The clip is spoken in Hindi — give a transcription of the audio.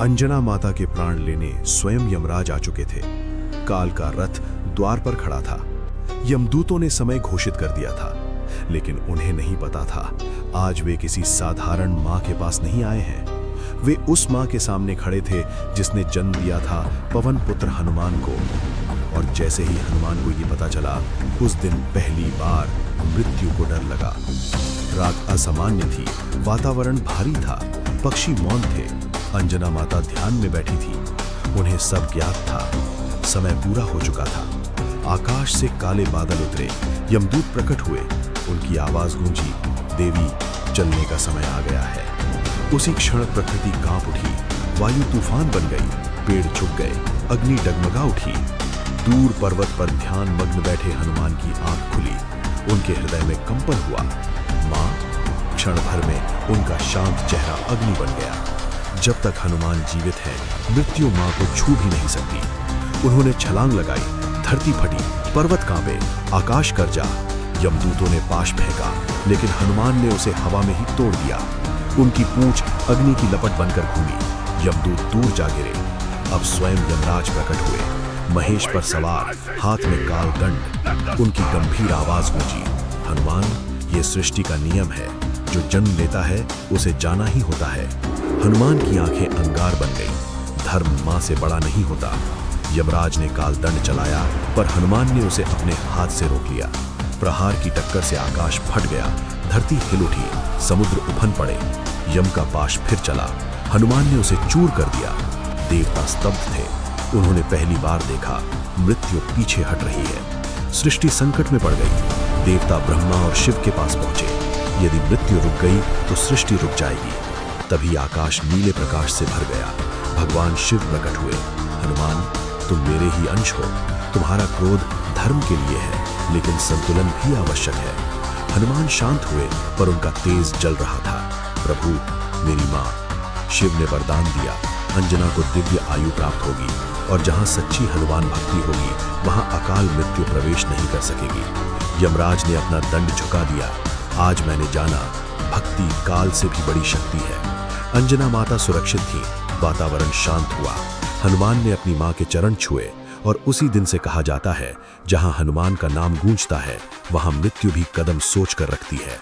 अंजना माता के प्राण लेने स्वयं यमराज आ चुके थे। काल का रथ द्वार पर खड़ा था। यमदूतों ने समय घोषित कर दिया था, लेकिन उन्हें नहीं पता था आज वे किसी साधारण मां के पास नहीं आए हैं। वे उस मां के सामने खड़े थे जिसने जन्म दिया था पवन पुत्र हनुमान को। और जैसे ही हनुमान को ये पता चला, उस दिन पहली बार मृत्यु को डर लगा। रात असामान्य थी, वातावरण भारी था, पक्षी मौन थे। अंजना माता ध्यान में बैठी थी। उन्हें सब ज्ञात था, समय पूरा हो चुका था। आकाश से काले बादल उतरे, यमदूत प्रकट हुए। उनकी आवाज गूंजी, देवी, चलने का समय आ गया है। उसी क्षण प्रकृति कांप उठी, वायु तूफान बन गई, पेड़ झुक गए, अग्नि डगमगा उठी। दूर पर्वत पर ध्यान मग्न बैठे हनुमान की आंख खुली। उनके हृदय में कंपन हुआ। मां, क्षण भर में उनका शांत चेहरा अग्नि बन गया। जब तक हनुमान जीवित है, मृत्यु मां को छू भी नहीं सकती। उन्होंने छलांग लगाई, धरती फटी, पर्वत कांपे, आकाश गरजा। यमदूतों ने पाश फेंका, लेकिन हनुमान ने उसे हवा में ही तोड़ दिया। उनकी पूंछ अग्नि की लपट बनकर घूमी। यमदूत दूर जा गिरे। अब स्वयं यमराज प्रकट हुए, महेश पर सवार, हाथ में काल दंड। उनकी गंभीर आवाज गूंजी, हनुमान, ये सृष्टि का नियम है, जो जन्म लेता है उसे जाना ही होता है। हनुमान की आंखें अंगार बन गई। धर्म मां से बड़ा नहीं होता। यमराज ने काल दंड चलाया, पर हनुमान ने उसे अपने हाथ से रोक लिया। प्रहार की टक्कर से आकाश फट गया, धरती हिल उठी, समुद्र उफन पड़े। यम का पाश फिर चला, हनुमान ने उसे चूर कर दिया। देवता स्तब्ध थे। उन्होंने पहली बार देखा मृत्यु पीछे हट रही है। सृष्टि संकट में पड़ गई। देवता ब्रह्मा और शिव के पास पहुंचे। यदि मृत्यु रुक गई तो सृष्टि रुक जाएगी। तभी आकाश नीले प्रकाश से भर गया। भगवान शिव प्रकट हुए। हनुमान, तुम मेरे ही अंश हो। तुम्हारा क्रोध धर्म के लिए है, लेकिन संतुलन भी आवश्यक है। हनुमान शांत हुए, पर उनका तेज जल रहा था। प्रभु, मेरी मां। शिव ने वरदान दिया, अंजना को दिव्य आयु प्राप्त होगी, और जहां सच्ची हनुमान भक्ति होगी, वहां अकाल मृत्यु प्रवेश नहीं कर सकेगी। यमराज ने अपना दंड झुका दिया। आज मैंने जाना, भक्ति काल से भी बड़ी शक्ति है। अंजना माता सुरक्षित थी। वातावरण शांत हुआ। हनुमान ने अपनी मां के चरण छुए, और उसी दिन से कहा जाता है, जहां हनुमान का नाम गूंजता है, वहां मृत्यु भी कदम सोच कर रखती है।